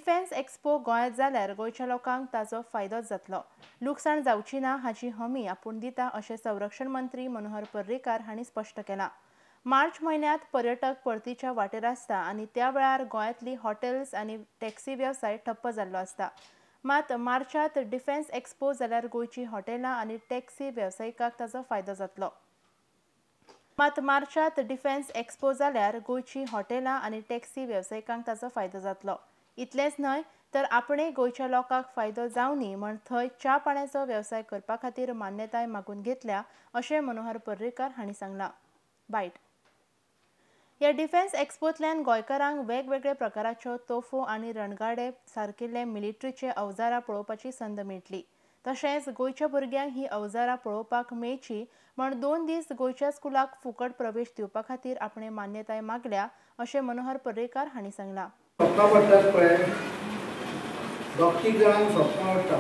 Defence expo गोंयांत जाल्यार गोंयच्या लोकांक ताजो फायदोच जातलो। लुकसाण जावची ना हाची हमी आपूण दिता अशें संरक्षण मंत्री मनोहर पर्रीकार हांणी स्पश्ट केलां। मार्च म्हयन्यांत पर्यटक परतीच्या वाटेर आसता आनी त्या वेळार गोंयांतली हॉटेल्स आनी टॅक्सी वेवसाय ठप्प जाल्लो आसता। मात मार्चांत डिफेन्स एक्सपो जाल्यार गोंयची हॉटेलां आनी टॅक्सी वेवसायिकांक ताजो फायदो जातलो। इतलेंच न्हय तर आपणेय गोंयच्या लोकांक फायदो जावनी म्हण थंय च्या पाण्याचो वेवसाय करपा खातीर मान्यताय मागून घेतल्या अशें मनोहर पर्रीकार हांणी सांगलां। ह्या डिफेन्स एक्सपोंतल्यान गोंयकारांक वेगवेगळे प्रकाराच्यो तोफो आनी रणगाडे सारकिल्ले मिलिटरीचे अवजारां पळोवपाची संद मेळटली। तशेंच गोंयच्या भुरग्यांक ही अवजारां पळोवपाक मेळची म्हण 2 दीस गोंयच्या स्कुलाक फुकट प्रवेश दिवपा खातीर आपणे मान्यताय मागल्या अशें मनोहर पर्रीकार हांणी सांगलां। डॉक्टीक जाणांक स्वप्न वाटता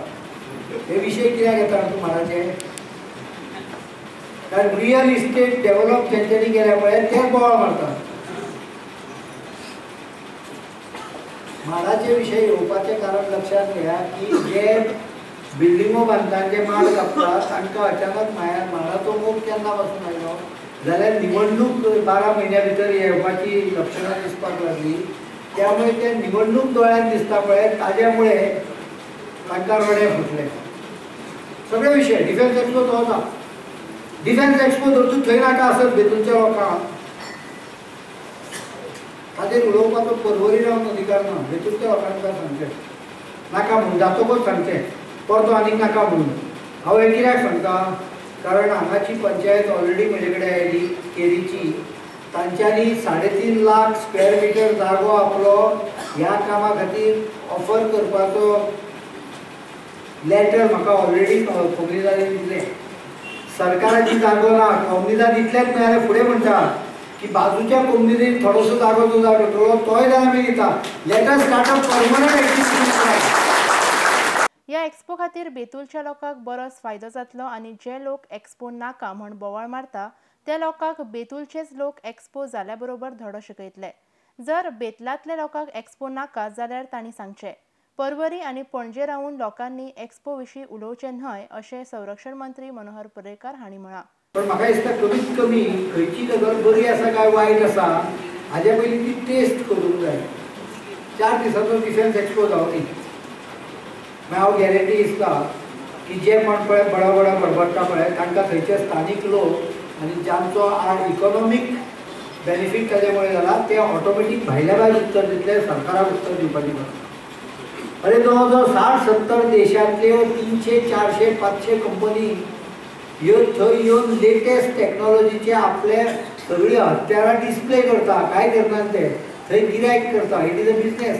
हे विशय कित्याक येता तूं म्हाडाचे कारण रियल इस्टेट डेव्हलप जेंच्यांनी केल्या पळय ते बोवाळ मारता। म्हाडाचे विशय येवपाचें कारण लक्षांत घेया की जे बिल्डिंगो बांदतात जे माड कापतात तांकां अचानक म्हाडाचो मोग केन्ना पासून आयलो जाल्यार निवडणूक 12 म्हयन्या भितर येवपाची लक्षणां दिसपाक लागली। त्यामुळे ते निवडणूक दोळ्यात दिसता पळय ताज्यामुळे तांकां रोडे फुटले। सगळे विशय डिफेन्स एक्सपो तो होता। डिफेन्स एक्सपो धरतूं थंय नाका आसत बेतूलच्या लोकांक ताजेर उलोवपाचो परवरी रावन अधिकार ना। बेतूलच्या लोकांक सांगचें नाका म्हणून जातकच सांगचें परतो आनीक नाका म्हणून। हांव हे कित्याक सांगता कारण हांगाची पंचायत ऑलरेडी म्हजे कडेन आयली केरीची तांच्यांनी 3.5 लाख स्क्वेअर मिटर जागो आपलो ह्या कामा खातीर ऑफर करपाचो लेटर म्हाका ऑलरेडी कोमनिदादान दिलें। सरकाराची जागो ना कोमनिदाद इतलेंच न्हय जाल्यार फुडें म्हणटा की बाजूच्या कोमनिदादीन थोडोसो जागो जो मेळटलो तोय जाल्यार आमी दिता। Let us start a permanent existing. ह्या एक्सपो खातीर बेतूलच्या लोकांक बरोच फायदो जातलो आनी जे लोक एक्सपो नाका म्हण बोवाळ मारता त्या लोकांक बेतूलचेच लोक एक्सपो जाल्या बरोबर धडो शिकयतले। जर बेतलांतल्या लोकांक एक्सपो नाका जाल्यार तांणी सांगचें। परवरी आनी पणजे रावन लोकांनी एक्सपो विशीं उलोवचें न्हय अशें संरक्षण मंत्री मनोहर पर्रीकार हांणी म्हळां। पण म्हाका दिसता कमीत कमी खंयची गजाल बरी आसा काय वायट आसा हाजे पयलीं ती टेस्ट करूंक जाय। 4 दिसांचो डिफेन्स एक्सपो जावनी हांव गॅरंटी दिसता की जे कोण पळय बडा बडबडटा पळय तांकां थंयचे स्थानीक लोक आनी जांचो इकॉनॉमीक बेनिफीट ताजे जाला ते ऑटोमॅटीक भायल्या भायर उत्तर दितले सरकाराक उत्तर दिवपाची गरज। अरे जवळ 60-70 देशांतल्यो 300, 400, 500 कंपनी ह्यो थंय येवन लेटेस्ट टॅक्नॉलॉजीचे आपले सगळी हत्यारां डिस्प्ले करता। काय करतात ते थंय गिरायक करता। It is a business.